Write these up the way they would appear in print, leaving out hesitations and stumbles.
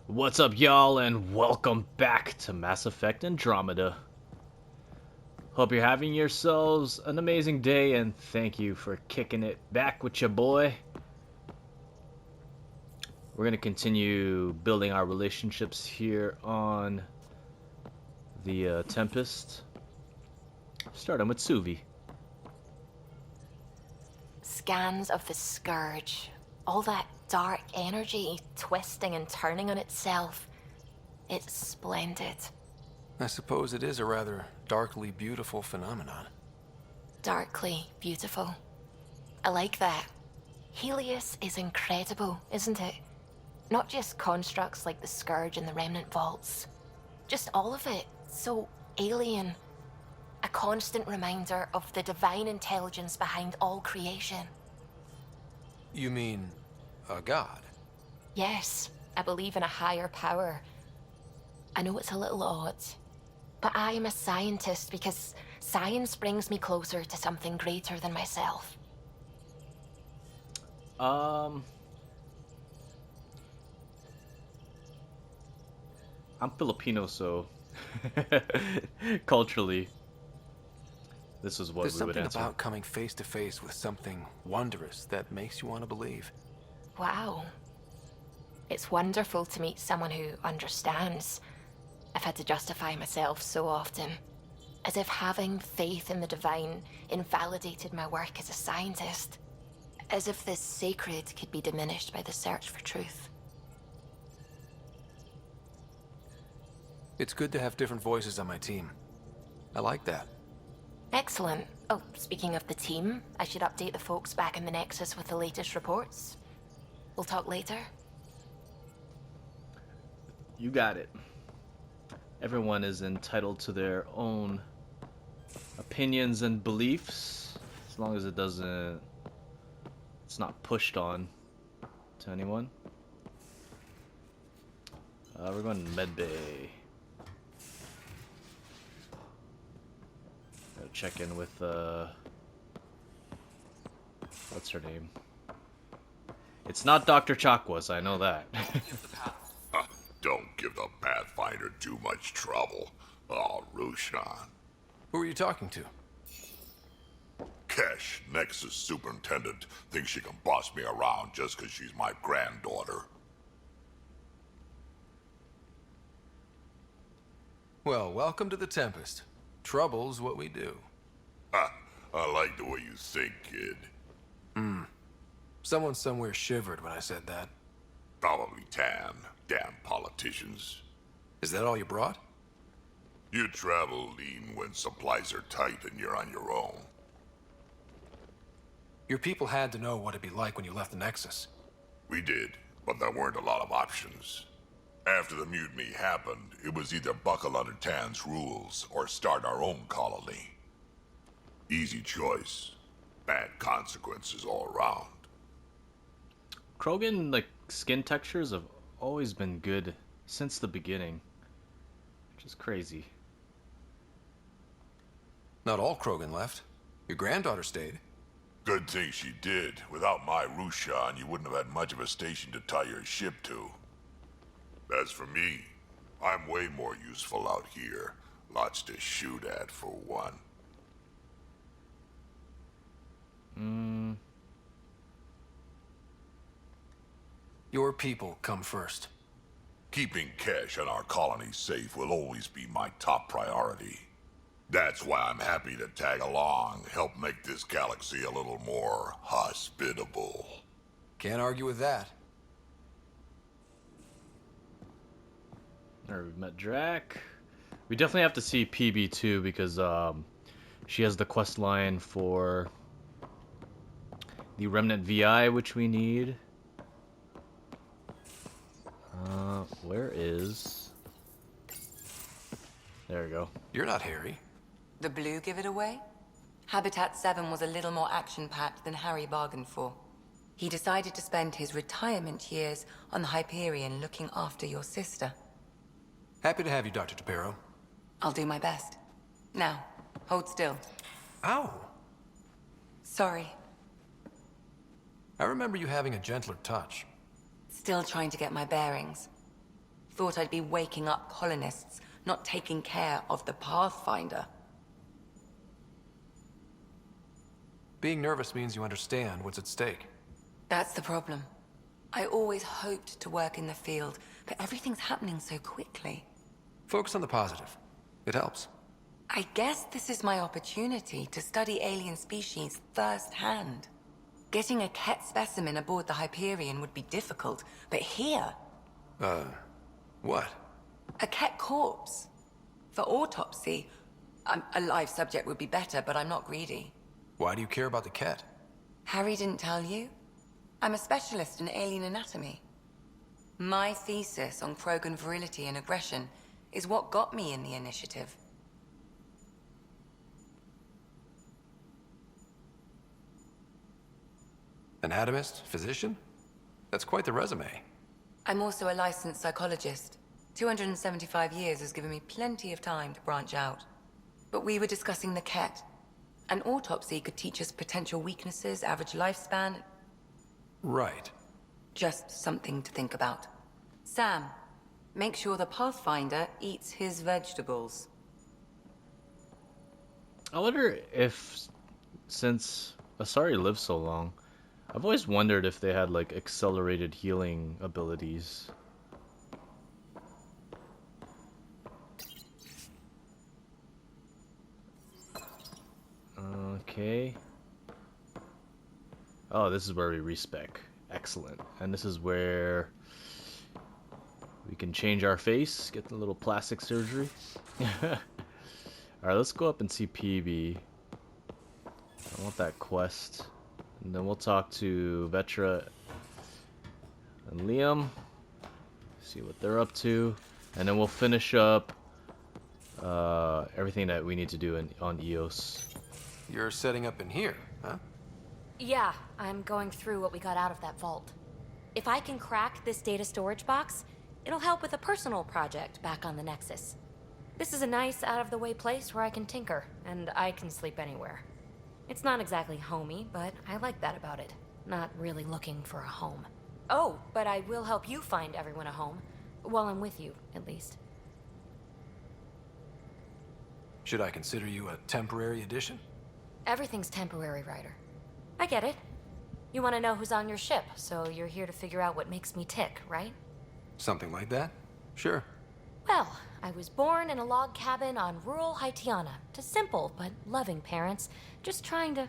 What's up, y'all, and welcome back to Mass Effect Andromeda. Hope you're having yourselves an amazing day, and thank you for kicking it back with your boy. We're going to continue building our relationships here on the Tempest. Starting with Suvi. Scans of the Scourge. All that dark energy twisting and turning on itself. It's splendid. I suppose it is a rather darkly beautiful phenomenon. Darkly beautiful. I like that. Helios is incredible, isn't it? Not just constructs like the Scourge and the Remnant Vaults. Just all of it. So alien. A constant reminder of the divine intelligence behind all creation. You mean a god? Yes, I believe in a higher power. I know it's a little odd, but I am a scientist because science brings me closer to something greater than myself. I'm Filipino, so culturally, this is what There's we would something answer. about coming face to face with something wondrous that makes you want to believe. Wow. It's wonderful to meet someone who understands. I've had to justify myself so often, as if having faith in the divine invalidated my work as a scientist. As if this sacred could be diminished by the search for truth. It's good to have different voices on my team. I like that. Excellent. Oh, speaking of the team, I should update the folks back in the Nexus with the latest reports. We'll talk later. You got it. Everyone is entitled to their own opinions and beliefs, as long as it's not pushed on to anyone. We're going to medbay. Gotta check in with what's her name? It's not Dr. Chakwas, I know that. Don't give the Pathfinder too much trouble. Oh, Rushan. Who are you talking to? Kesh, Nexus Superintendent, thinks she can boss me around just because she's my granddaughter. Well, welcome to the Tempest. Trouble's what we do. Ha! I like the way you think, kid. Someone somewhere shivered when I said that. Probably Tan. Damn politicians. Is that all you brought? You travel lean when supplies are tight and you're on your own. Your people had to know what it'd be like when you left the Nexus. We did, but there weren't a lot of options. After the mutiny happened, it was either buckle under Tan's rules or start our own colony. Easy choice. Bad consequences all around. Krogan, like, skin textures have always been good since the beginning, which is crazy. Not all Krogan left. Your granddaughter stayed. Good thing she did. Without my Rushan, you wouldn't have had much of a station to tie your ship to. As for me, I'm way more useful out here. Lots to shoot at, for one. Your people come first. Keeping Kesh and our colony safe will always be my top priority. That's why I'm happy to tag along, help make this galaxy a little more hospitable. Can't argue with that. Alright, we've met Drac. We definitely have to see PB2 because she has the quest line for the Remnant VI, which we need. Where is... There we go. You're not Harry. The blue give it away? Habitat 7 was a little more action-packed than Harry bargained for. He decided to spend his retirement years on the Hyperion looking after your sister. Happy to have you, Dr. Tapero. I'll do my best. Now, hold still. Ow! Sorry. I remember you having a gentler touch. Still trying to get my bearings. Thought I'd be waking up colonists, not taking care of the Pathfinder. Being nervous means you understand what's at stake. That's the problem. I always hoped to work in the field, but everything's happening so quickly. Focus on the positive. It helps. I guess this is my opportunity to study alien species firsthand. Getting a Ket specimen aboard the Hyperion would be difficult, but here, What? a Ket corpse. For autopsy, a live subject would be better, but I'm not greedy. Why do you care about the Ket? Harry didn't tell you? I'm a specialist in alien anatomy. My thesis on Krogan virility and aggression is what got me in the initiative. Anatomist? Physician? That's quite the resume. I'm also a licensed psychologist. 275 years has given me plenty of time to branch out. But we were discussing the Ket. An autopsy could teach us potential weaknesses, average lifespan. Right. Just something to think about. Sam, make sure the Pathfinder eats his vegetables. I wonder if, since Asari lived so long, I've always wondered if they had like accelerated healing abilities. Okay. Oh, this is where we respec. Excellent. And this is where we can change our face, get the little plastic surgery. Alright, let's go up and see PB. I want that quest. And then we'll talk to Vetra and Liam. See what they're up to. And then we'll finish up everything that we need to do on EOS. You're setting up in here, huh? Yeah, I'm going through what we got out of that vault. If I can crack this data storage box, it'll help with a personal project back on the Nexus. This is a nice, out-of-the-way place where I can tinker, and I can sleep anywhere. It's not exactly homey, but I like that about it. Not really looking for a home. Oh, but I will help you find everyone a home. While I'm with you, at least. Should I consider you a temporary addition? Everything's temporary, Ryder. I get it. You want to know who's on your ship, so you're here to figure out what makes me tick, right? Something like that? Sure. Well, I was born in a log cabin on rural Haitiana to simple but loving parents, just trying to...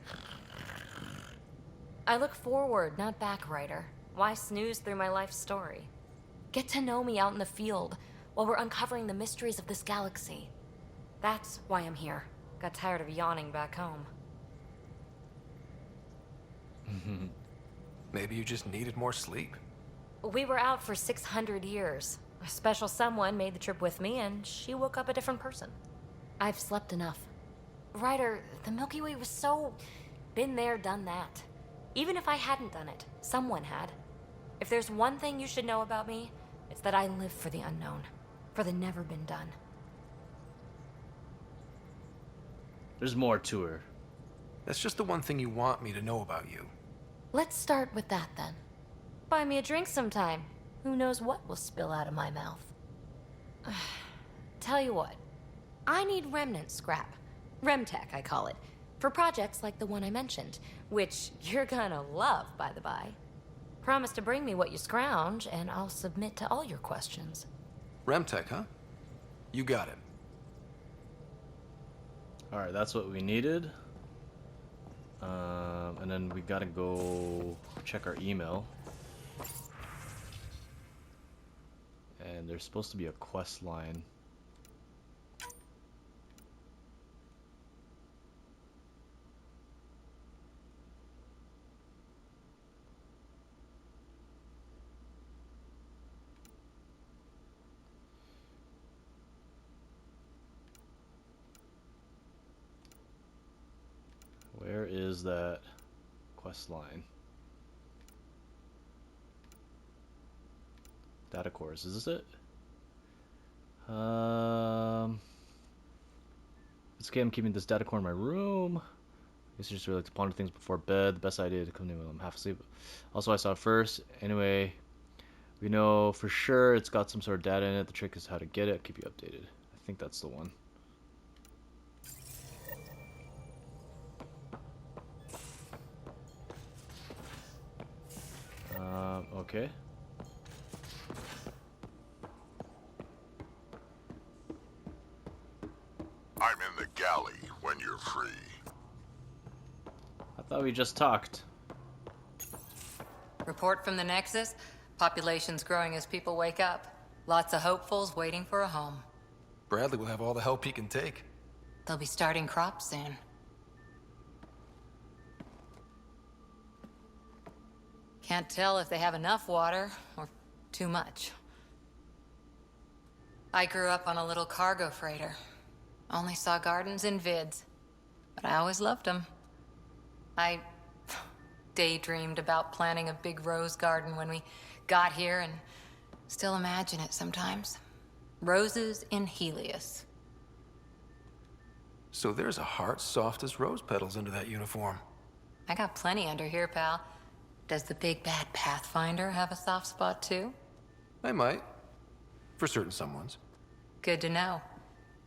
I look forward, not back, Ryder. Why snooze through my life story? Get to know me out in the field while we're uncovering the mysteries of this galaxy. That's why I'm here. Got tired of yawning back home. Maybe you just needed more sleep. We were out for 600 years. A special someone made the trip with me, and she woke up a different person. I've slept enough. Ryder, the Milky Way was so... been there, done that. Even if I hadn't done it, someone had. If there's one thing you should know about me, it's that I live for the unknown. For the never been done. There's more to her. That's just the one thing you want me to know about you. Let's start with that, then. Buy me a drink sometime. Who knows what will spill out of my mouth. Tell you what. I need remnant scrap. Remtech, I call it. For projects like the one I mentioned. Which you're gonna love, by the by. Promise to bring me what you scrounge, and I'll submit to all your questions. Remtech, huh? You got it. Alright, that's what we needed. And then we gotta go check our email. And there's supposed to be a quest line. Where is that quest line? Data cores, is this it? It's okay, I'm keeping this data core in my room. I guess I just really like to ponder things before bed. The best idea to come in when I'm half asleep. Also, I saw it first. Anyway, We know for sure it's got some sort of data in it. The trick is how to get it. I'll keep you updated. I think that's the one. Okay. I'm in the galley when you're free. I thought we just talked. Report from the Nexus. Population's growing as people wake up. Lots of hopefuls waiting for a home. Bradley will have all the help he can take. They'll be starting crops soon. Can't tell if they have enough water or too much. I grew up on a little cargo freighter. Only saw gardens in vids, but I always loved them. I daydreamed about planting a big rose garden when we got here and still imagine it sometimes. Roses in Helios. So there's a heart soft as rose petals under that uniform. I got plenty under here, pal. Does the big bad Pathfinder have a soft spot too? I might. For certain someones. Good to know.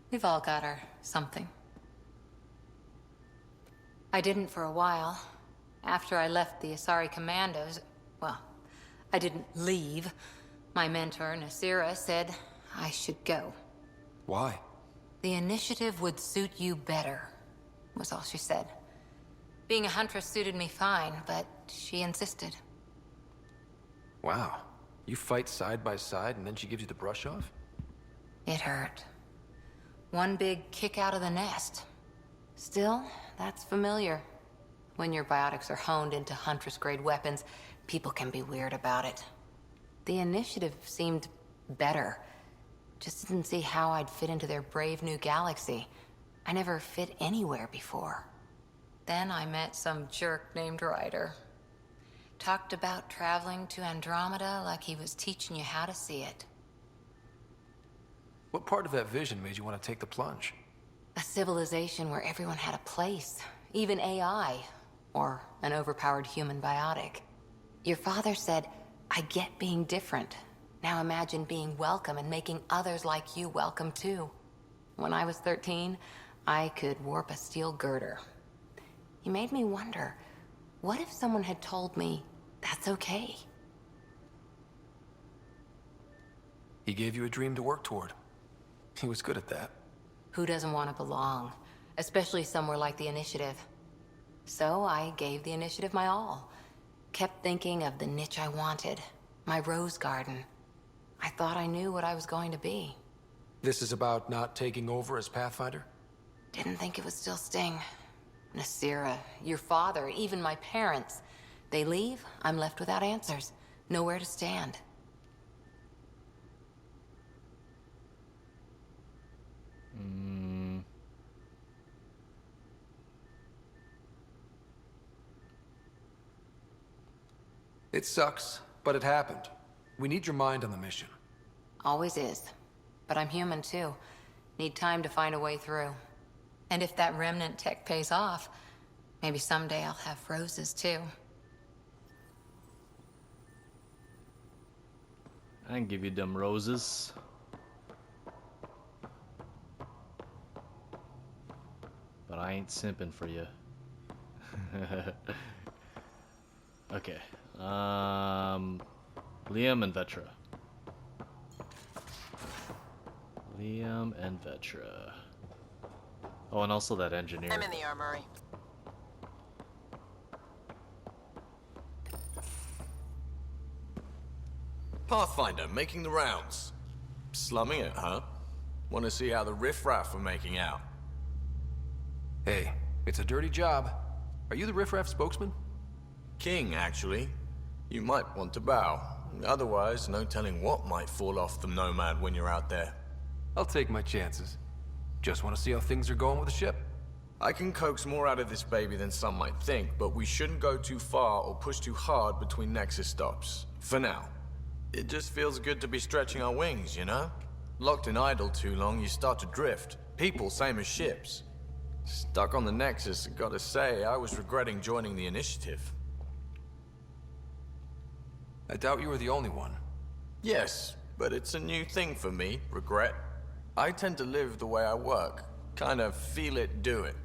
We've all got our something. I didn't for a while. After I left the Asari Commandos, well, I didn't leave. My mentor, Nasira, said I should go. Why? The initiative would suit you better, was all she said. Being a huntress suited me fine, but she insisted. Wow. You fight side by side and then she gives you the brush off? It hurt. One big kick out of the nest. Still, that's familiar. When your biotics are honed into Huntress-grade weapons, people can be weird about it. The initiative seemed better. Just didn't see how I'd fit into their brave new galaxy. I never fit anywhere before. Then I met some jerk named Ryder. Talked about traveling to Andromeda like he was teaching you how to see it. What part of that vision made you want to take the plunge? A civilization where everyone had a place, even AI, or an overpowered human biotic. Your father said, I get being different. Now imagine being welcome and making others like you welcome too. When I was 13, I could warp a steel girder. He made me wonder, what if someone had told me that's okay? He gave you a dream to work toward. He was good at that. Who doesn't want to belong? Especially somewhere like the Initiative. So I gave the Initiative my all. Kept thinking of the niche I wanted. My rose garden. I thought I knew what I was going to be. This is about not taking over as Pathfinder? Didn't think it would still sting. Nasira, your father, even my parents. They leave, I'm left without answers. Nowhere to stand. It sucks, but it happened. We need your mind on the mission. Always is. But I'm human too. Need time to find a way through. And if that remnant tech pays off, maybe someday I'll have roses too. I can give you them roses. But I ain't simping for you. Okay. Liam and Vetra. Liam and Vetra. Oh, and also that engineer. I'm in the armory. Pathfinder, making the rounds. Slumming it, huh? Want to see how the riffraff are making out? Hey, it's a dirty job. Are you the riffraff spokesman? King, actually. You might want to bow. Otherwise, no telling what might fall off the Nomad when you're out there. I'll take my chances. Just want to see how things are going with the ship. I can coax more out of this baby than some might think, but we shouldn't go too far or push too hard between Nexus stops. For now. It just feels good to be stretching our wings, you know? Locked in idle too long, you start to drift. People, same as ships. Stuck on the Nexus, gotta say, I was regretting joining the Initiative. I doubt you were the only one. Yes, but it's a new thing for me, regret. I tend to live the way I work. Kind of feel it, do it.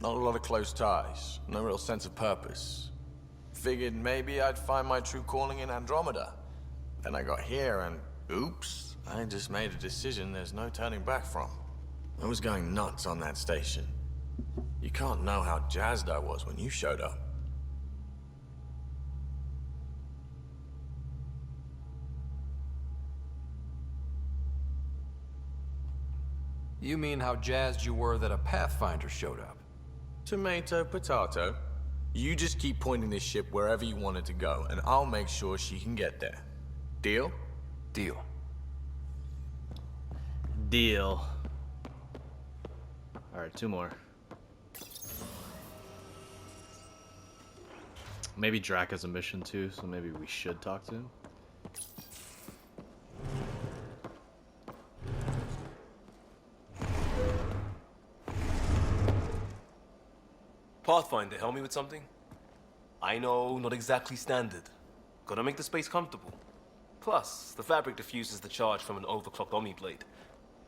Not a lot of close ties, no real sense of purpose. Figured maybe I'd find my true calling in Andromeda. Then I got here and, oops, I just made a decision there's no turning back from. I was going nuts on that station. You can't know how jazzed I was when you showed up. You mean how jazzed you were that a Pathfinder showed up? Tomato, potato. You just keep pointing this ship wherever you want it to go, and I'll make sure she can get there. Deal? Deal. Deal. Alright, 2 more. Maybe Drac has a mission too, so maybe we should talk to him. Pathfinder, help me with something? I know, not exactly standard. Gotta make the space comfortable. Plus, the fabric diffuses the charge from an overclocked Omniblade.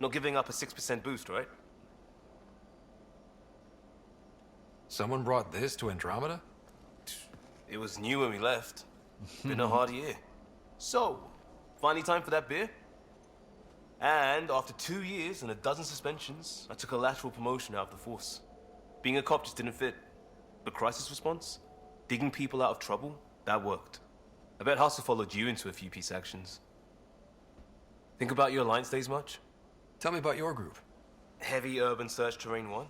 Not giving up a 6% boost, right? Someone brought this to Andromeda? It was new when we left. Been a hard year. So, finally time for that beer? And after 2 years and a dozen suspensions, I took a lateral promotion out of the force. Being a cop just didn't fit. But crisis response? Digging people out of trouble? That worked. I bet Hustle followed you into a few peace actions. Think about your Alliance days much? Tell me about your group. Heavy Urban Search Terrain 1?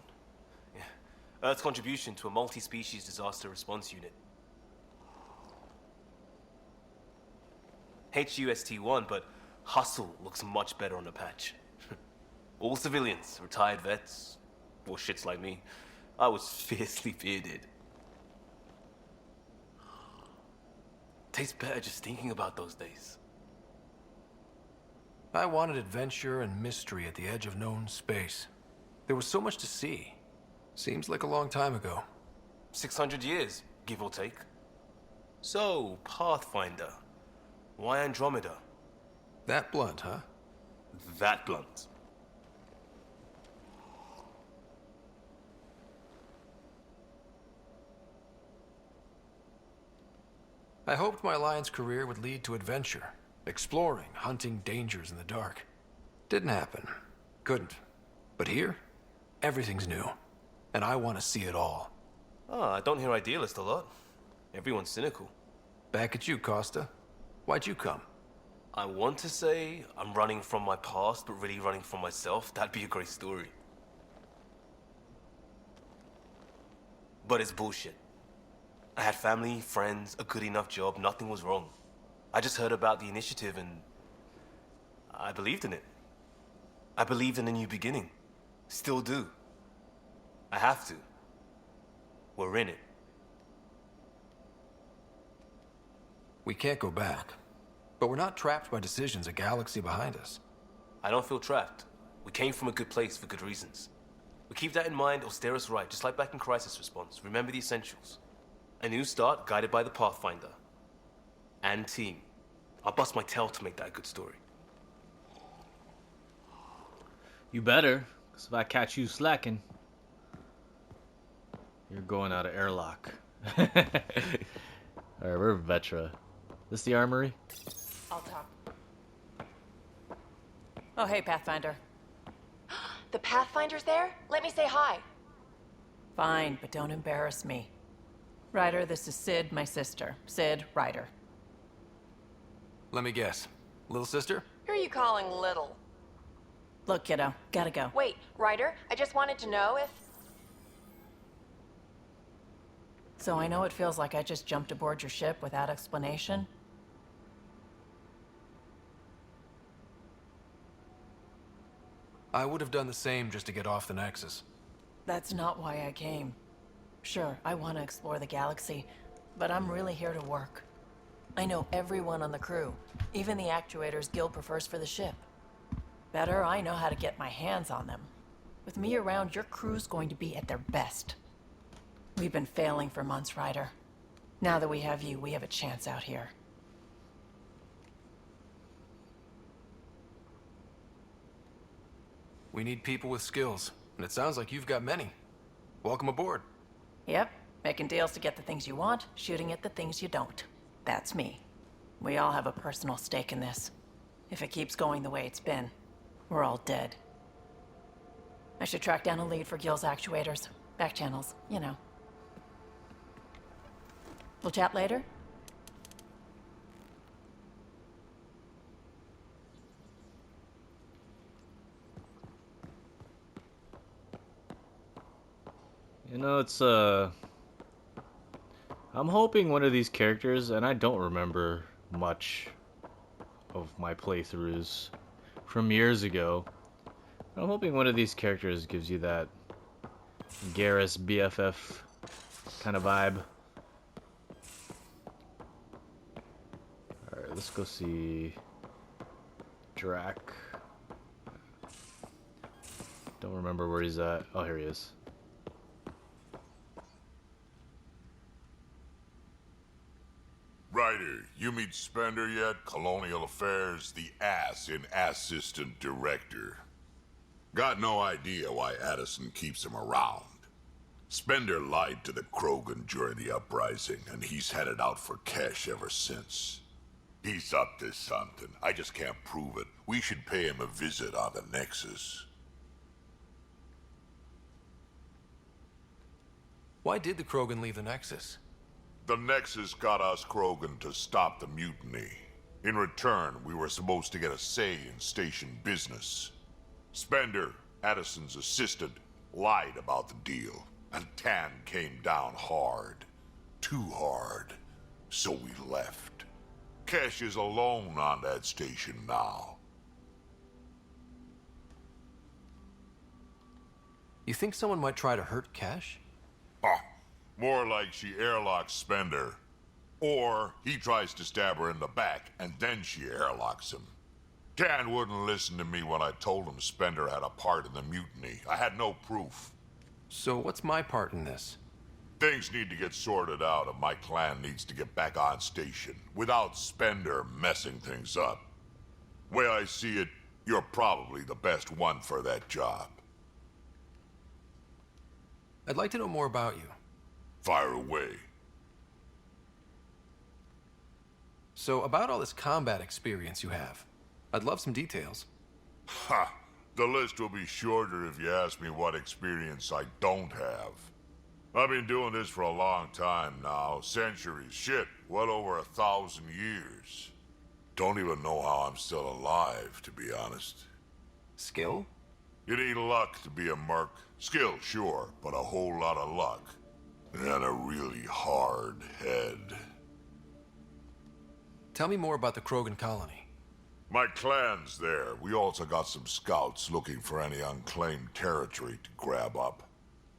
Yeah. Earth's contribution to a multi-species disaster response unit. HUST-1, but Hustle looks much better on the patch. All civilians, retired vets, or shits like me. I was fiercely bearded. Tastes better just thinking about those days. I wanted adventure and mystery at the edge of known space. There was so much to see. Seems like a long time ago. 600 years, give or take. So, Pathfinder. Why Andromeda? That blunt, huh? That blunt. I hoped my Alliance career would lead to adventure. Exploring, hunting dangers in the dark. Didn't happen. Couldn't. But here, everything's new. And I want to see it all. Ah, I don't hear idealist a lot. Everyone's cynical. Back at you, Costa. Why'd you come? I want to say I'm running from my past, but really running from myself. That'd be a great story. But it's bullshit. I had family, friends, a good enough job, nothing was wrong. I just heard about the initiative and I believed in it. I believed in a new beginning. Still do. I have to. We're in it. We can't go back. But we're not trapped by decisions a galaxy behind us. I don't feel trapped. We came from a good place for good reasons. We keep that in mind or steer us right, just like back in Crisis Response. Remember the essentials. A new start guided by the Pathfinder. And team. I'll bust my tail to make that a good story. You better, because if I catch you slacking, you're going out of airlock. Alright, we're Vetra. This the armory? I'll talk. Oh, hey, Pathfinder. The Pathfinder's there? Let me say hi. Fine, but don't embarrass me. Ryder, this is Sid, my sister. Sid, Ryder. Let me guess. Little sister? Who are you calling little? Look, kiddo, gotta go. Wait, Ryder, I just wanted to know if... So I know it feels like I just jumped aboard your ship without explanation. I would have done the same just to get off the Nexus. That's not why I came. Sure, I want to explore the galaxy, but I'm really here to work. I know everyone on the crew, even the actuators Guild prefers for the ship. Better, I know how to get my hands on them. With me around, your crew's going to be at their best. We've been failing for months, Ryder. Now that we have you, we have a chance out here. We need people with skills, and it sounds like you've got many. Welcome aboard. Yep, making deals to get the things you want, shooting at the things you don't. That's me. We all have a personal stake in this. If it keeps going the way it's been, we're all dead. I should track down a lead for Gil's actuators. Back channels, you know. We'll chat later? You know, I'm hoping one of these characters, and I don't remember much of my playthroughs from years ago. I'm hoping one of these characters gives you that Garrus BFF kind of vibe. Alright, let's go see Drac. Don't remember where he's at. Oh, here he is. Ryder, you meet Spender yet? Colonial Affairs, the ass in assistant director. Got no idea why Addison keeps him around. Spender lied to the Krogan during the uprising, and he's headed out for cash ever since. He's up to something. I just can't prove it. We should pay him a visit on the Nexus. Why did the Krogan leave the Nexus? The Nexus got us Krogan to stop the mutiny. In return, we were supposed to get a say in station business. Spender, Addison's assistant, lied about the deal, and Tan came down hard. Too hard. So we left. Kesh is alone on that station now. You think someone might try to hurt Cash? Huh. More like she airlocks Spender. Or he tries to stab her in the back, and then she airlocks him. Tan wouldn't listen to me when I told him Spender had a part in the mutiny. I had no proof. So what's my part in this? Things need to get sorted out, and my clan needs to get back on station, without Spender messing things up. Way I see it, you're probably the best one for that job. I'd like to know more about you. Fire away. So, about all this combat experience you have, I'd love some details. Ha! The list will be shorter if you ask me what experience I don't have. I've been doing this for a long time now. Centuries. Shit, well over 1,000 years. Don't even know how I'm still alive, to be honest. Skill? You need luck to be a merc. Skill, sure, but a whole lot of luck. And a really hard head. Tell me more about the Krogan colony. My clan's there. We also got some scouts looking for any unclaimed territory to grab up.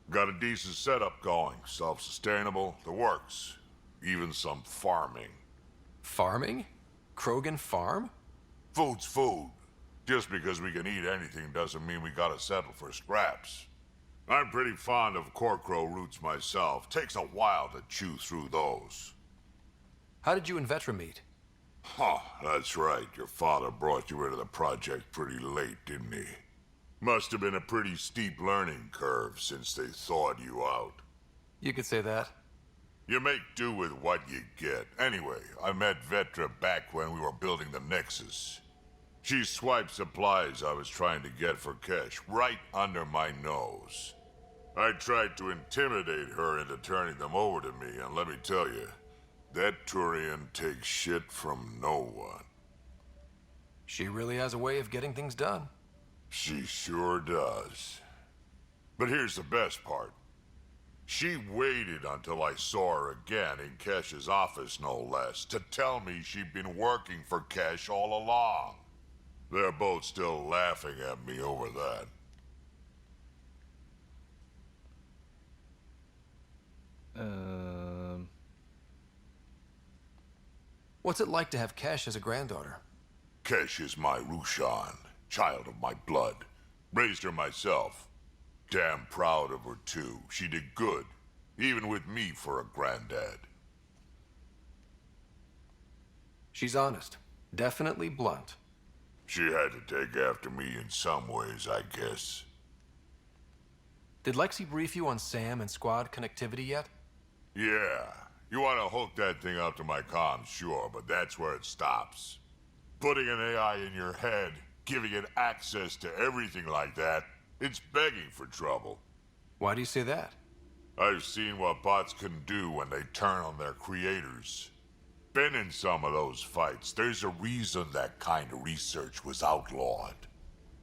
Got a decent setup going. Self-sustainable, the works. Even some farming. Farming? Krogan farm? Food's food. Just because we can eat anything doesn't mean we gotta settle for scraps. I'm pretty fond of Corcrow roots myself. Takes a while to chew through those. How did you and Vetra meet? Huh, that's right. Your father brought you into the project pretty late, didn't he? Must have been a pretty steep learning curve since they thawed you out. You could say that. You make do with what you get. Anyway, I met Vetra back when we were building the Nexus. She swiped supplies I was trying to get for Kesh right under my nose. I tried to intimidate her into turning them over to me, and let me tell you, that Turian takes shit from no one. She really has a way of getting things done. She sure does. But here's the best part. She waited until I saw her again in Kesh's office, no less, to tell me she'd been working for Kesh all along. They're both still laughing at me over that. What's it like to have Kesh as a granddaughter? Kesh is my Rushan, child of my blood. Raised her myself. Damn proud of her, too. She did good, even with me for a granddad. She's honest. Definitely blunt. She had to take after me in some ways, I guess. Did Lexi brief you on Sam and squad connectivity yet? Yeah. You want to hook that thing up to my comms, sure, but that's where it stops. Putting an AI in your head, giving it access to everything like that, it's begging for trouble. Why do you say that? I've seen what bots can do when they turn on their creators. Been in some of those fights. There's a reason that kind of research was outlawed.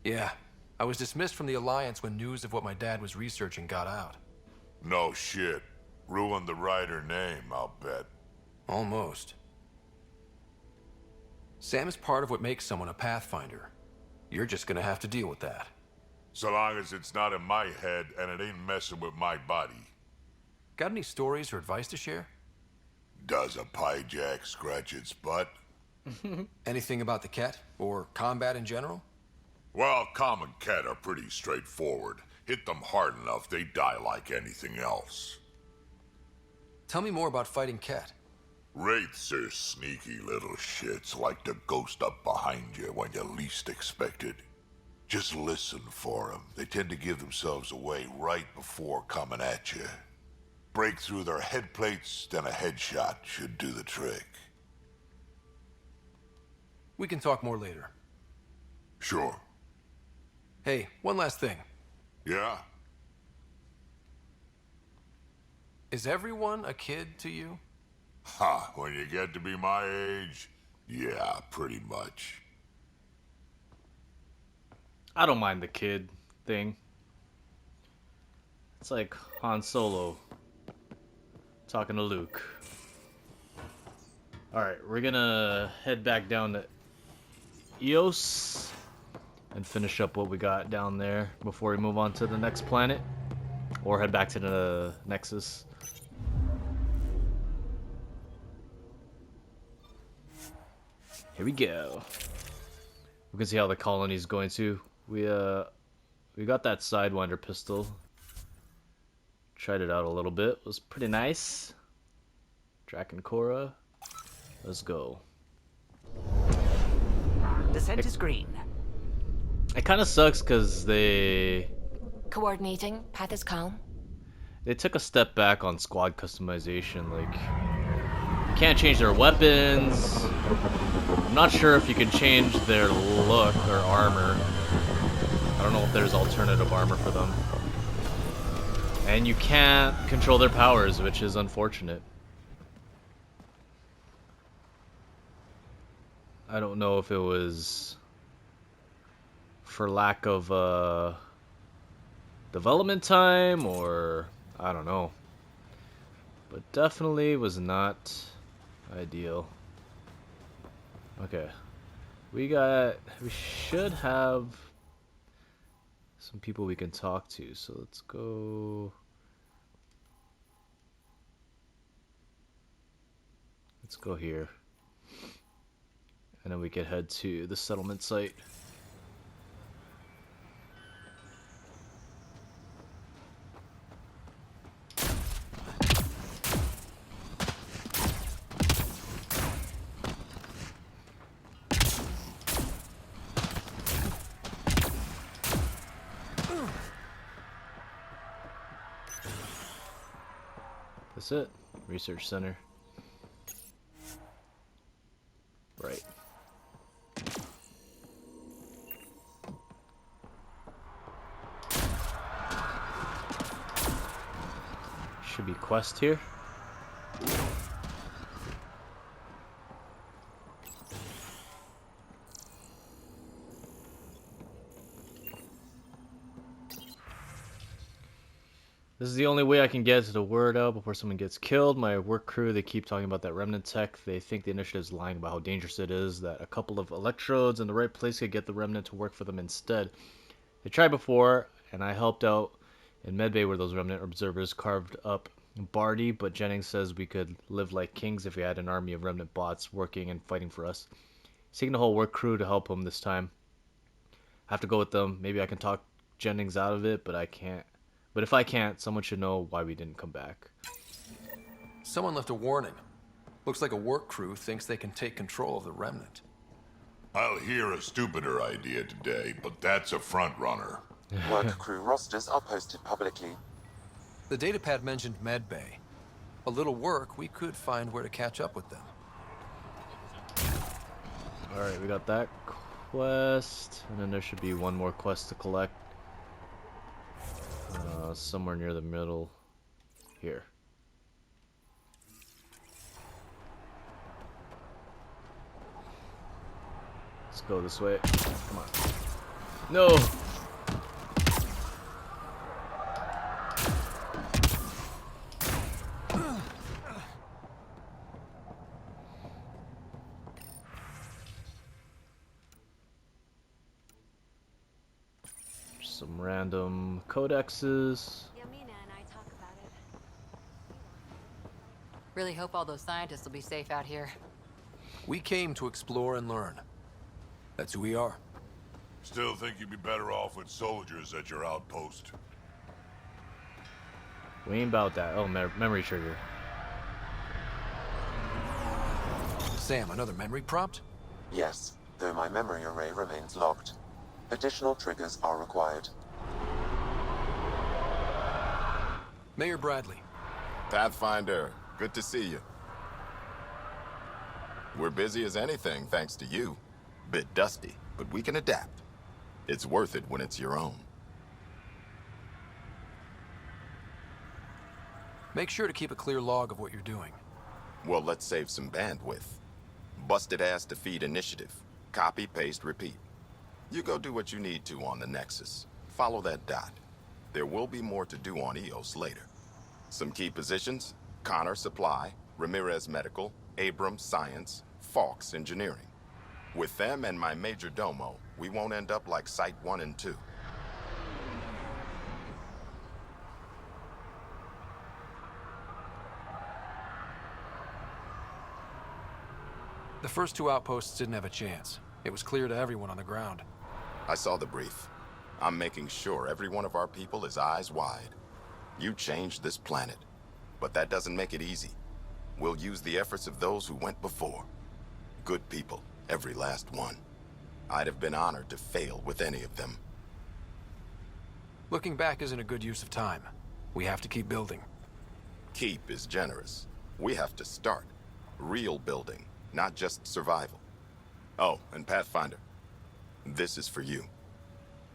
Yeah. I was dismissed from the Alliance when news of what my dad was researching got out. No shit. Ruined the writer name, I'll bet. Almost. Sam is part of what makes someone a Pathfinder. You're just gonna have to deal with that. So long as it's not in my head and it ain't messing with my body. Got any stories or advice to share? Does a pyjak scratch its butt? Anything about the Ket? Or combat in general? Well, common Ket are pretty straightforward. Hit them hard enough, they die like anything else. Tell me more about fighting Ket. Wraiths are sneaky little shits, like to ghost up behind you when you least expect it. Just listen for them. They tend to give themselves away right before coming at you. Break through their head plates, then a headshot should do the trick. We can talk more later. Sure. Hey, one last thing. Yeah? Is everyone a kid to you? Ha, when you get to be my age, yeah, pretty much. I don't mind the kid thing. It's like Han Solo talking to Luke. Alright, we're gonna head back down to Eos and finish up what we got down there before we move on to the next planet. Or head back to the Nexus. Here we go. We can see how the colony's going to. We got that Sidewinder pistol. Tried it out a little bit. It was pretty nice. Drac and Cora. Let's go. Descent is green. It kind of sucks because they Coordinating. Path is calm. took a step back on squad customization. Like, you can't change their weapons. I'm not sure if you can change their look or armor. I don't know if there's alternative armor for them. And you can't control their powers, which is unfortunate. I don't know if it was for lack of development time or I don't know. But definitely was not ideal. Okay. We should have some people we can talk to, so let's go. Let's go here. And then we can head to the settlement site. That's it. Research center. Right. Should be quest here. This is the only way I can get the word out before someone gets killed. My work crew, they keep talking about that remnant tech. They think the initiative's lying about how dangerous it is, that a couple of electrodes in the right place could get the remnant to work for them instead. They tried before, and I helped out in Medbay where those remnant observers carved up Barty, but Jennings says we could live like kings if we had an army of remnant bots working and fighting for us. He's taking the whole work crew to help him this time. I have to go with them. Maybe I can talk Jennings out of it, but I can't. But if I can't, someone should know why we didn't come back. Someone left a warning. Looks like a work crew thinks they can take control of the remnant. I'll hear a stupider idea today, but that's a front runner. Work crew rosters are posted publicly. The datapad mentioned Medbay. A little work, we could find where to catch up with them. Alright, we got that quest, and then there should be one more quest to collect. Somewhere near the middle here. Let's go this way. Come on. No! Some random codexes. Yamina and I talk about it. Really hope all those scientists will be safe out here. We came to explore and learn. That's who we are. Still think you'd be better off with soldiers at your outpost. We ain't about that. Oh, memory trigger. Sam, another memory prompt? Yes, though my memory array remains locked. Additional triggers are required. Mayor Bradley. Pathfinder, good to see you. We're busy as anything, thanks to you. Bit dusty, but we can adapt. It's worth it when it's your own. Make sure to keep a clear log of what you're doing. Well, let's save some bandwidth. Busted ass defeat initiative. Copy, paste, repeat. You go do what you need to on the Nexus. Follow that dot. There will be more to do on EOS later. Some key positions: Connor Supply, Ramirez Medical, Abrams Science, Fawkes Engineering. With them and my major domo, we won't end up like Site 1 and 2. The first two outposts didn't have a chance. It was clear to everyone on the ground. I saw the brief. I'm making sure every one of our people is eyes wide. You changed this planet, but that doesn't make it easy. We'll use the efforts of those who went before. Good people, every last one. I'd have been honored to fail with any of them. Looking back isn't a good use of time. We have to keep building. Keep is generous. We have to start. Real building, not just survival. Oh, and Pathfinder, this is for you.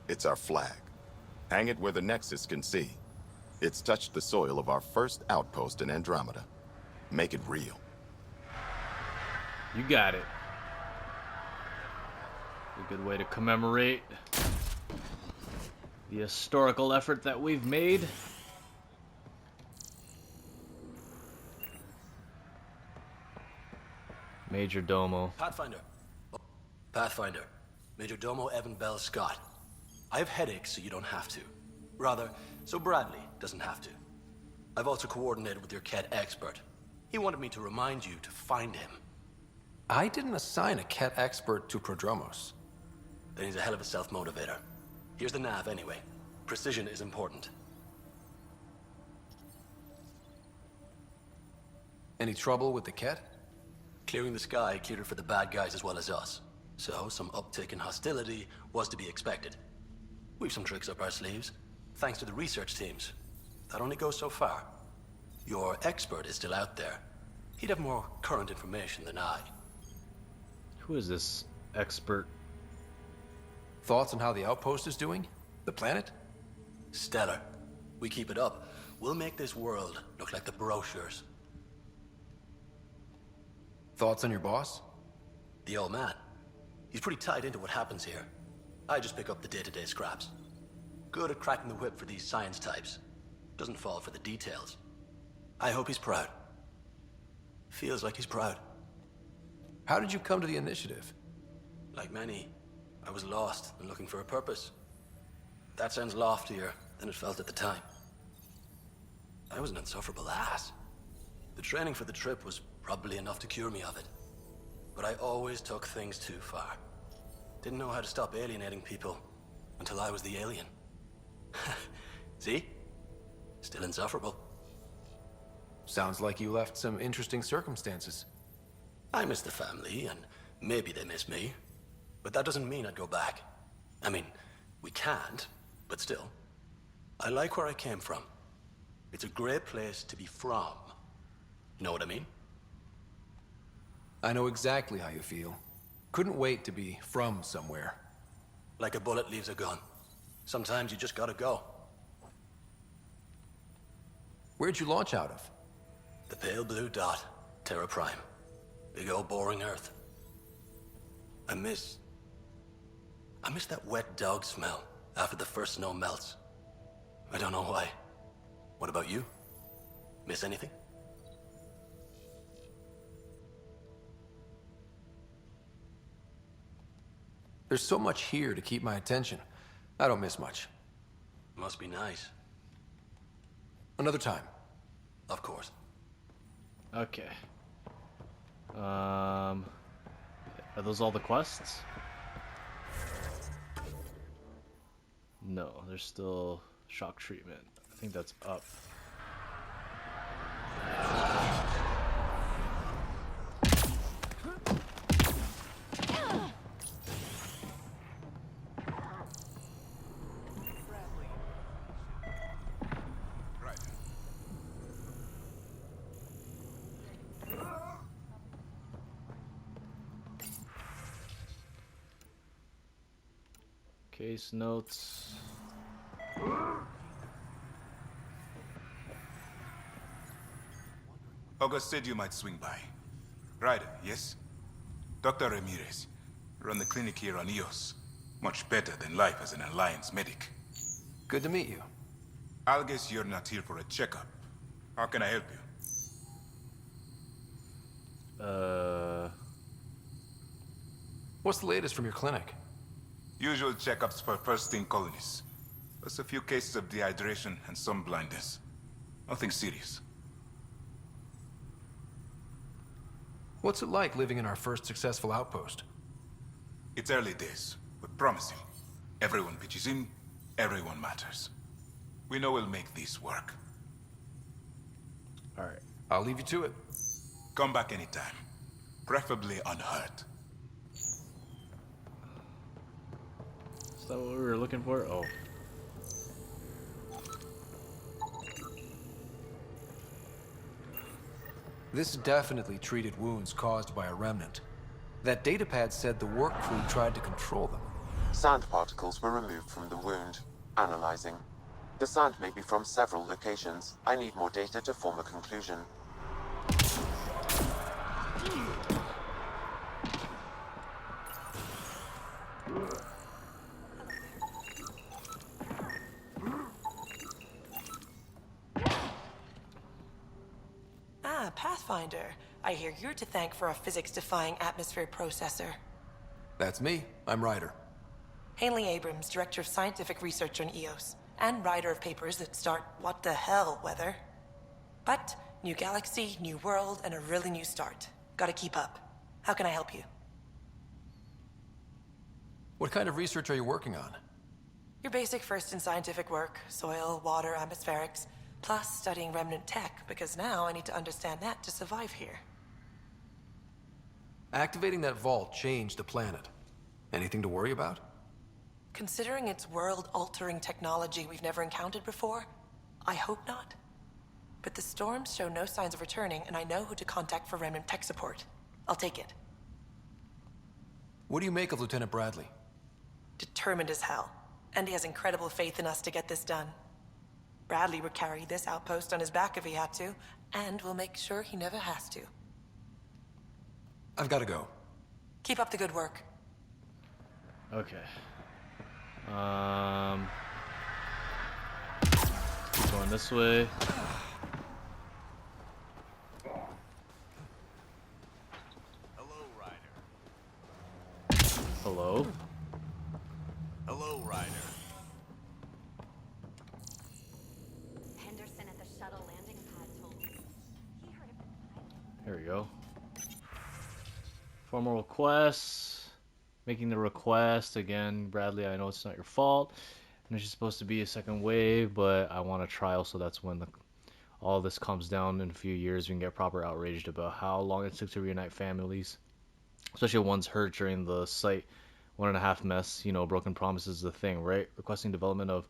It's our flag. Hang it where the Nexus can see. It's touched the soil of our first outpost in Andromeda. Make it real. You got it. A good way to commemorate the historical effort that we've made. Major Domo. Pathfinder. Pathfinder. Major Domo Evan Bell Scott. I have headaches, so you don't have to. Rather, so Bradley doesn't have to. I've also coordinated with your Ket expert. He wanted me to remind you to find him. I didn't assign a Ket expert to Prodromos. Then he's a hell of a self-motivator. Here's the nav anyway. Precision is important. Any trouble with the Ket? Clearing the sky cleared it for the bad guys as well as us. So, some uptick in hostility was to be expected. We've some tricks up our sleeves, thanks to the research teams. That only goes so far. Your expert is still out there. He'd have more current information than I. Who is this expert? Thoughts on how the outpost is doing? The planet? Stellar. We keep it up, we'll make this world look like the brochures. Thoughts on your boss? The old man. He's pretty tied into what happens here. I just pick up the day-to-day scraps. Good at cracking the whip for these science types. Doesn't fall for the details. I hope he's proud. Feels like he's proud. How did you come to the initiative? Like many, I was lost and looking for a purpose. That sounds loftier than it felt at the time. I was an insufferable ass. The training for the trip was probably enough to cure me of it. But I always took things too far. Didn't know how to stop alienating people until I was the alien. See? Still insufferable. Sounds like you left some interesting circumstances. I miss the family, and maybe they miss me. But that doesn't mean I'd go back. I mean, we can't, but still. I like where I came from. It's a great place to be from. You know what I mean? I know exactly how you feel. Couldn't wait to be from somewhere. Like a bullet leaves a gun. Sometimes you just gotta go. Where'd you launch out of? The pale blue dot, Terra Prime. Big old boring Earth. I miss that wet dog smell after the first snow melts. I don't know why. What about you? Miss anything? There's so much here to keep my attention. I don't miss much. Must be nice. Another time. Of course. Okay. Are those all the quests? No, there's still shock treatment. I think that's up. Case notes. August said you might swing by. Ryder, yes? Dr. Ramirez. Run the clinic here on Eos. Much better than life as an Alliance medic. Good to meet you. I'll guess you're not here for a checkup. How can I help you? What's the latest from your clinic? Usual checkups for first-team colonists. Plus a few cases of dehydration and some blindness. Nothing serious. What's it like living in our first successful outpost? It's early days, but promising. Everyone pitches in, everyone matters. We know we'll make this work. Alright. I'll leave you to it. Come back anytime. Preferably unhurt. Is that what we were looking for? Oh. This definitely treated wounds caused by a remnant. That datapad said the work crew tried to control them. Sand particles were removed from the wound. Analyzing. The sand may be from several locations. I need more data to form a conclusion. Ah, Pathfinder. I hear you're to thank for a physics-defying atmosphere processor. That's me. I'm Ryder. Haley Abrams, Director of Scientific Research on EOS, and writer of papers that start what the hell weather. But, new galaxy, new world, and a really new start. Gotta keep up. How can I help you? What kind of research are you working on? Your basic first in scientific work, soil, water, atmospherics, plus studying remnant tech, because now I need to understand that to survive here. Activating that vault changed the planet. Anything to worry about? Considering it's world-altering technology we've never encountered before, I hope not. But the storms show no signs of returning, and I know who to contact for remnant tech support. I'll take it. What do you make of Lieutenant Bradley? Determined as hell. And he has incredible faith in us to get this done. Bradley would carry this outpost on his back if he had to, and we'll make sure he never has to. I've got to go. Keep up the good work. Okay. Going this way. Hello, Ryder. Hello? Hello, Ryder. Henderson at the shuttle landing pad told me he heard it. Here we go. Formal requests. Making the request again, Bradley. I know it's not your fault, and it's just supposed to be a second wave, but I want a trial, so that's when all this comes down in a few years. We can get proper outraged about how long it took to reunite families, especially ones hurt during the site 1.5 mess. You know, broken promises is the thing, right? Requesting development of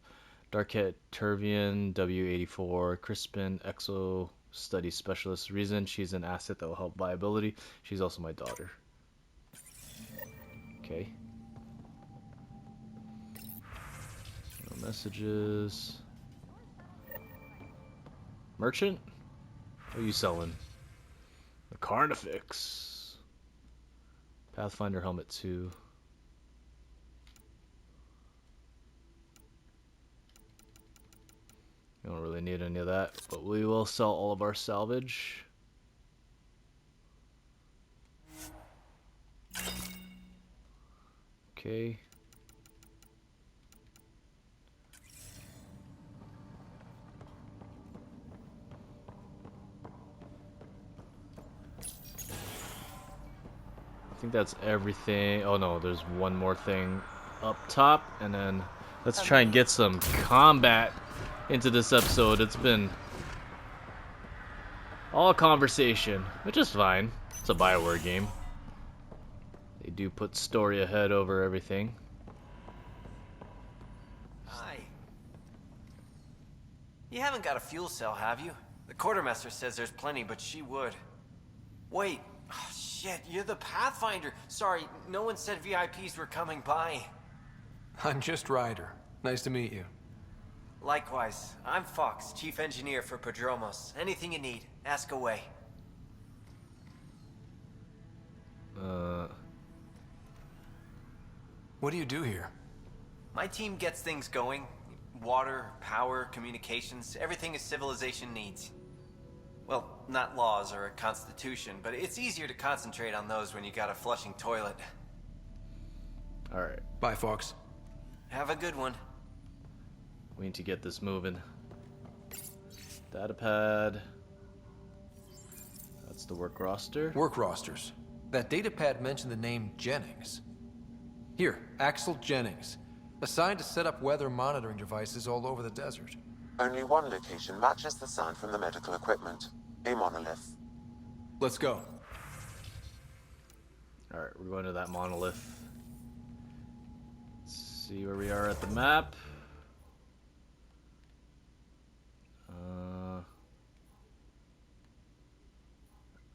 Darket Turvian W84 Crispin Exo Study Specialist. Reason: she's an asset that will help viability. She's also my daughter. Okay. No messages. Merchant? What are you selling? The Carnifex. Pathfinder Helmet 2. We don't really need any of that, but we will sell all of our salvage. Okay. I think that's everything. Oh no, there's one more thing up top, and then let's try and get some combat into this episode. It's been all conversation, which is fine. It's a BioWare game. They do put story ahead over everything. Hi. You haven't got a fuel cell, have you? The quartermaster says there's plenty, but she would. Wait. Oh, shit, you're the Pathfinder. Sorry, no one said VIPs were coming by. I'm just Ryder. Nice to meet you. Likewise. I'm Fox, chief engineer for Prodromos. Anything you need, ask away. What do you do here? My team gets things going. Water, power, communications, everything a civilization needs. Well, not laws or a constitution, but it's easier to concentrate on those when you got a flushing toilet. Alright. Bye, Fox. Have a good one. We need to get this moving. Datapad. That's the work roster. Work rosters. That datapad mentioned the name Jennings. Here, Axel Jennings. Assigned to set up weather monitoring devices all over the desert. Only one location matches the sound from the medical equipment. A monolith. Let's go. Alright, we're going to that monolith. Let's see where we are at the map.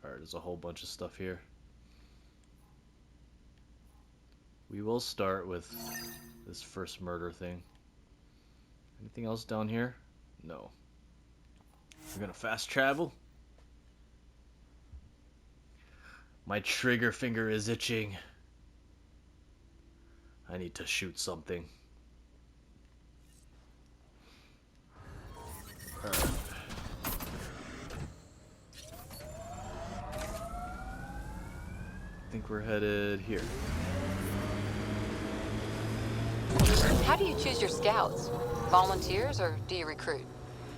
Alright, there's a whole bunch of stuff here. We will start with this first murder thing. Anything else down here? No. We're gonna fast travel. My trigger finger is itching. I need to shoot something. Alright. I think we're headed here. How do you choose your scouts? Volunteers or do you recruit?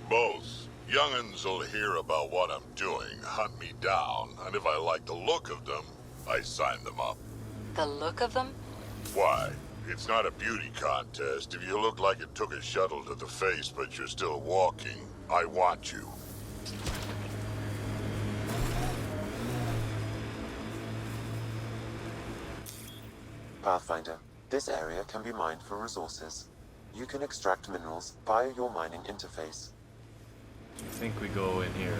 Both. Young'uns will hear about what I'm doing, hunt me down, and if I like the look of them, I sign them up. The look of them? Why? It's not a beauty contest. If you look like it took a shuttle to the face, but you're still walking, I want you. Pathfinder, this area can be mined for resources. You can extract minerals via your mining interface. I think we go in here.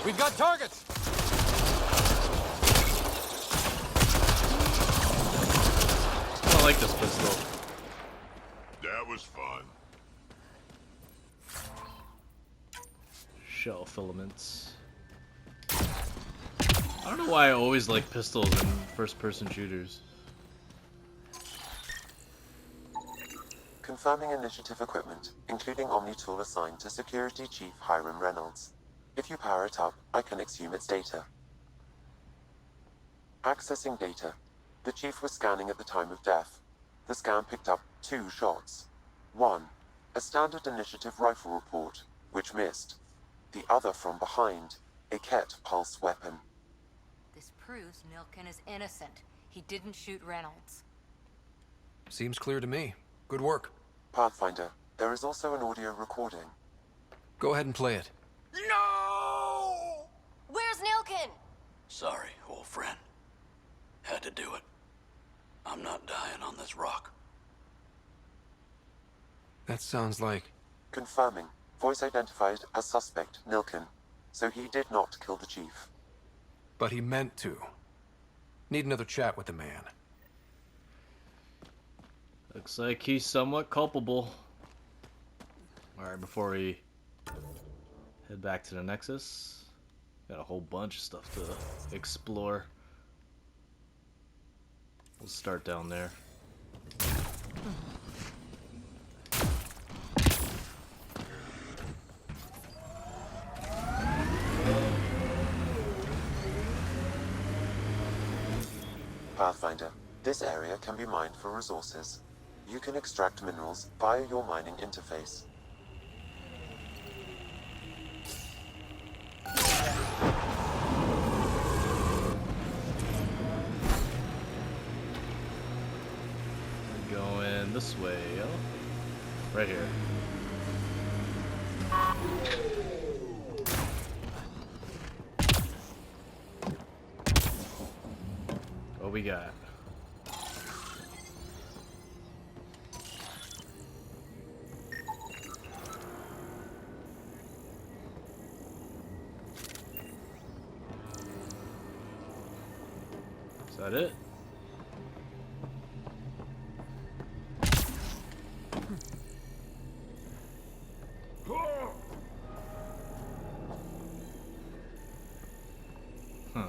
We've got targets! I don't like this pistol. That was fun. Shell filaments. I don't know why I always like pistols in first-person shooters. Confirming initiative equipment, including Omni-tool assigned to Security Chief Hiram Reynolds. If you power it up, I can exhume its data. Accessing data. The Chief was scanning at the time of death. The scan picked up 2 shots. One, a standard initiative rifle report, which missed. The other from behind, a Ket pulse weapon. This proves Nilkin is innocent. He didn't shoot Reynolds. Seems clear to me. Good work. Pathfinder, there is also an audio recording. Go ahead and play it. Where's Nilkin? Sorry, old friend. Had to do it. I'm not dying on this rock. That sounds like... Confirming. Voice identified as suspect, Nilkin. So he did not kill the chief. But he meant to. Need another chat with the man. Looks like he's somewhat culpable. Alright, before we head back to the Nexus, got a whole bunch of stuff to explore. We'll start down there. Pathfinder, this area can be mined for resources. You can extract minerals via your mining interface. We're going this way, yo. Right here. What we got? Is that it? Huh.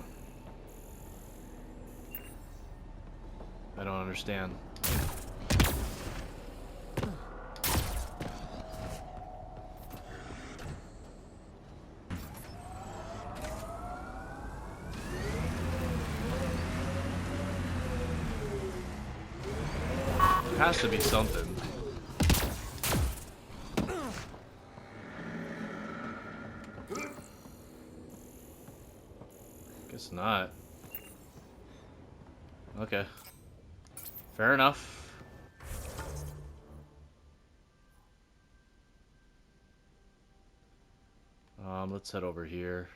I don't understand. There has to be something. Guess not. Okay. Fair enough. Let's head over here.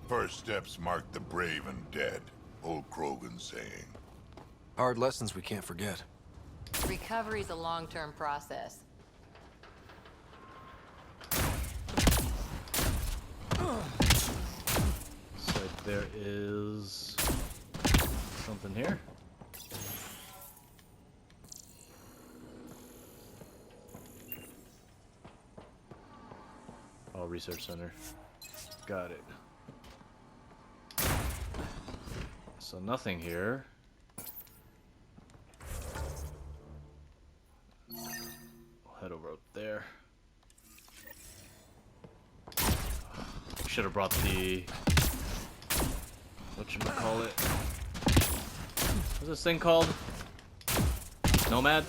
First steps mark the brave and dead. Old Krogan saying. Hard lessons we can't forget. Recovery's a long-term process. Looks like there is something here. Oh, research center. Got it. So nothing here. We'll head over up there. Should have brought the whatchamacallit. What's this thing called? Nomad?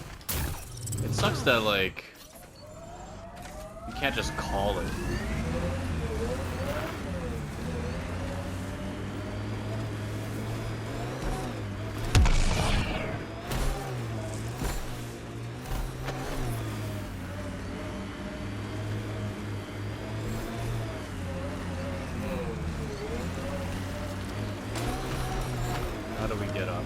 It sucks that like you can't just call it. How do we get up?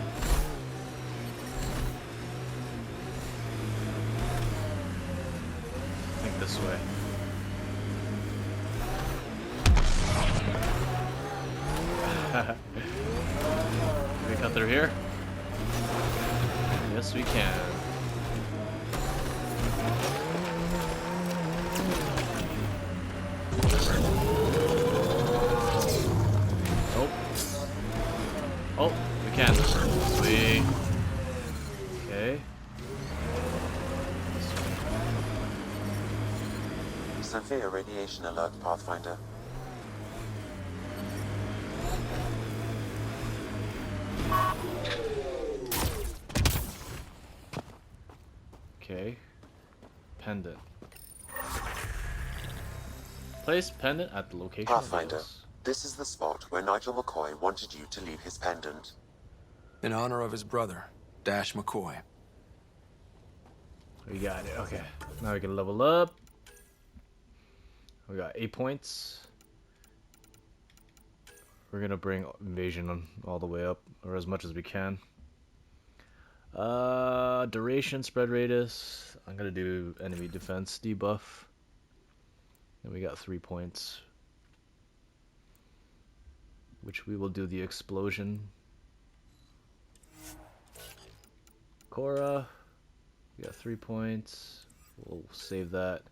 I think this way. Can we cut through here? Yes, we can. Oh. Oh, we can. Sweet. Okay. Severe radiation alert, Pathfinder. Okay. Pendant. Place pendant at the location of Pathfinder, Eos. this is the spot where Nigel McCoy wanted you to leave his pendant. In honor of his brother, Dash McCoy. We got it. Okay. Now we can level up. We got 8 points. We're gonna bring invasion on all the way up, or as much as we can. Duration, spread radius. I'm gonna do enemy defense debuff. And we got 3 points, which we will do the explosion. Cora, we got 3 points. We'll save that.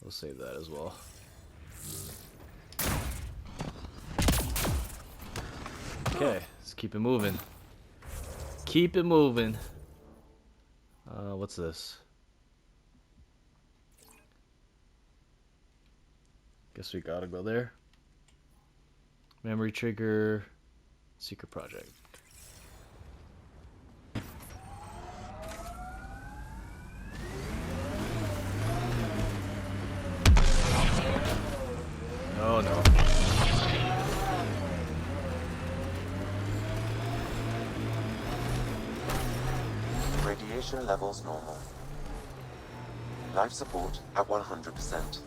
We'll save that as well. Okay, let's keep it moving. Keep it moving. What's this? Guess we gotta go there. Memory trigger. Secret project. Oh no. Radiation levels normal. Life support at 100%.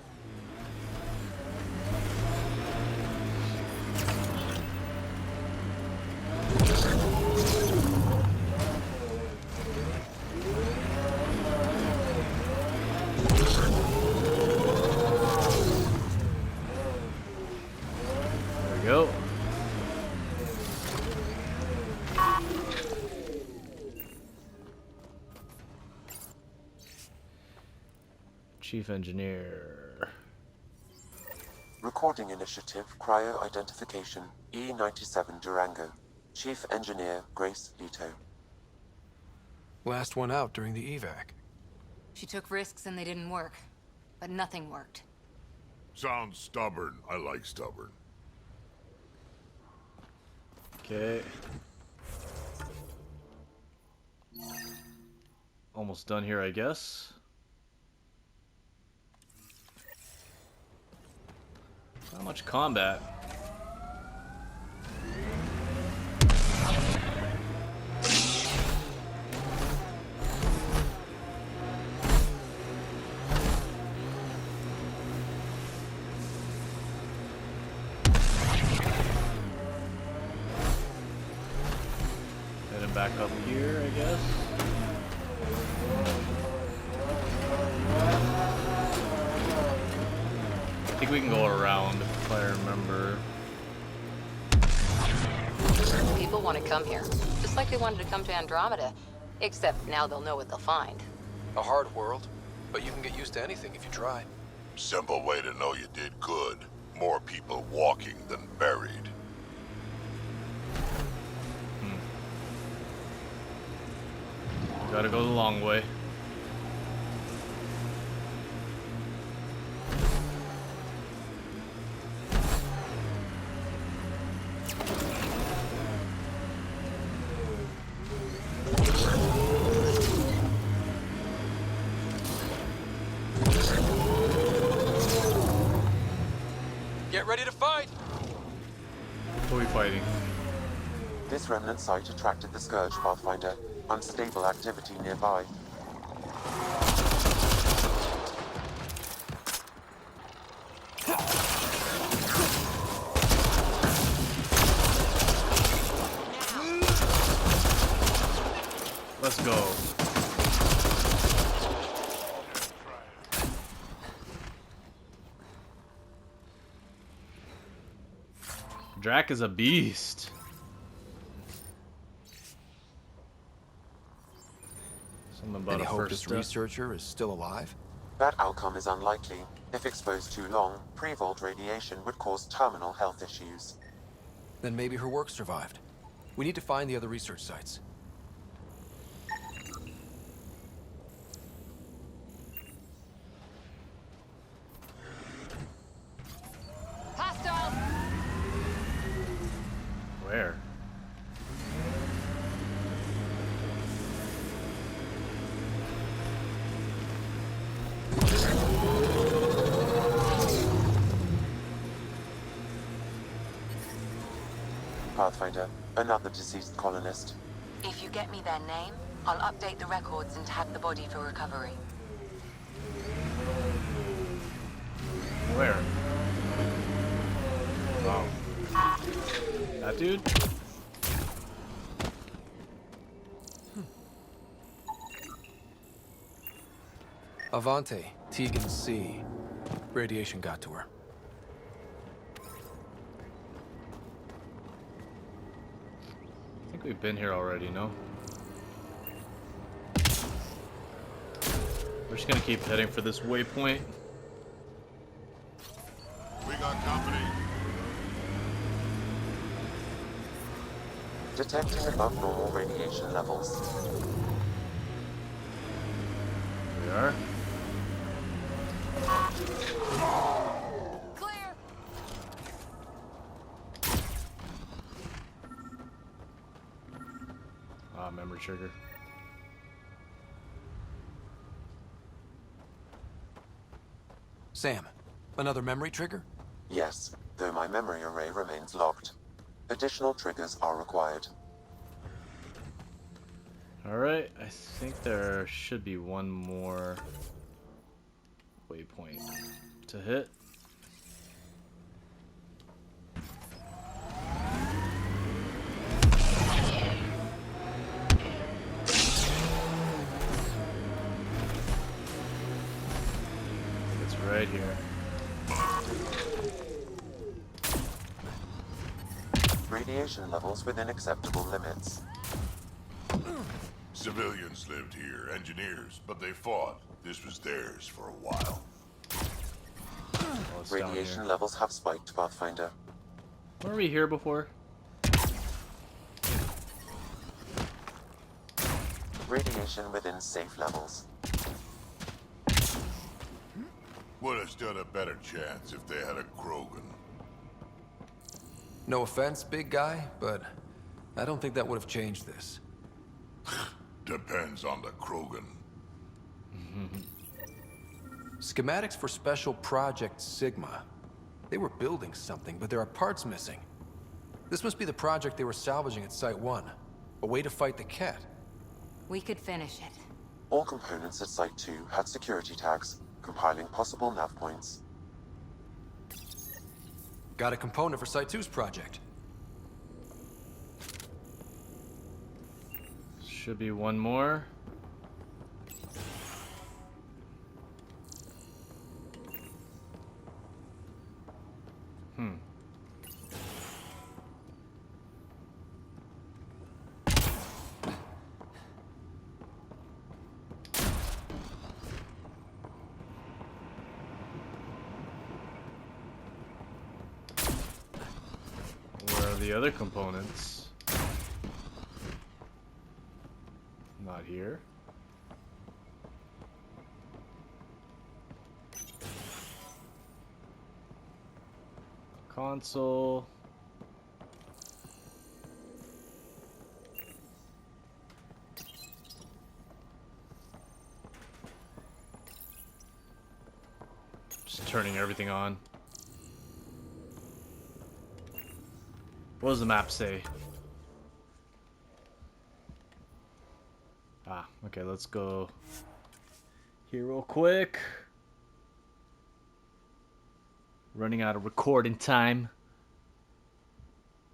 There we go. Chief Engineer. Recording Initiative Cryo Identification E97 Durango. Chief Engineer Grace Leto. Last one out during the evac. She took risks and they didn't work. But nothing worked. Sounds stubborn. I like stubborn. Okay. Almost done here, I guess. Not much combat. Heading back up here, I guess. I think we can go around if I remember. People want to come here, just like they wanted to come to Andromeda. Except now they'll know what they'll find. A hard world, but you can get used to anything if you try. Simple way to know you did good. More people walking than buried. Gotta go the long way. Get ready to fight! Who are we fighting? This remnant site attracted the Scourge, Pathfinder. Unstable activity nearby. Let's go. Drac is a beast. Something about Any a hope first this step. researcher is still alive? That outcome is unlikely. If exposed too long, pre-vault radiation would cause terminal health issues. Then maybe her work survived. We need to find the other research sites. Hostile! Where? Pathfinder. Another deceased colonist. If you get me their name, I'll update the records and tag the body for recovery. Where? Wow. That dude? Avante, Tegan C. Radiation got to her. I think we've been here already, no? We're just gonna keep heading for this waypoint. We got company. Detecting above normal radiation levels. We are. Clear! Ah, memory trigger. Sam, another memory trigger? Yes, though my memory array remains locked. Additional triggers are required. Alright, I think there should be one more waypoint to hit. It's right here. Radiation levels within acceptable limits. Civilians lived here, engineers, but they fought. This was theirs for a while. Oh, it's down Radiation here. levels have spiked, Pathfinder. Were we here before? Radiation within safe levels. Would have stood a better chance if they had a Krogan. No offense, big guy, but I don't think that would have changed this. Depends on the Krogan. Schematics for Special Project Sigma. They were building something, but there are parts missing. This must be the project they were salvaging at Site 1. A way to fight the Ket. We could finish it. All components at Site 2 had security tags, compiling possible nav points. Got a component for Site 2's project. Should be one more. Where are the other components? Not here. Console. Just turning everything on. What does the map say? Ah, okay, let's go here real quick. Running out of recording time,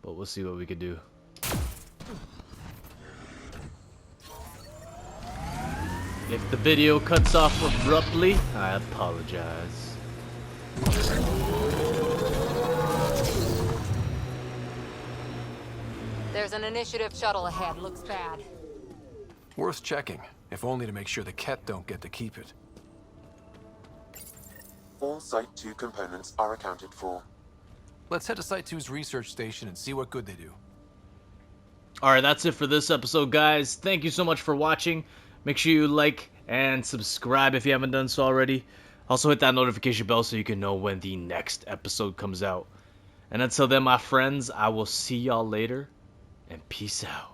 but we'll see what we could do. If the video cuts off abruptly, I apologize. There's an initiative shuttle ahead. Looks bad. Worth checking, if only to make sure the Ket don't get to keep it. All Site 2 components are accounted for. Let's head to Site 2's research station and see what good they do. Alright, that's it for this episode, guys. Thank you so much for watching. Make sure you like and subscribe if you haven't done so already. Also hit that notification bell so you can know when the next episode comes out. And until then, my friends, I will see y'all later, and peace out.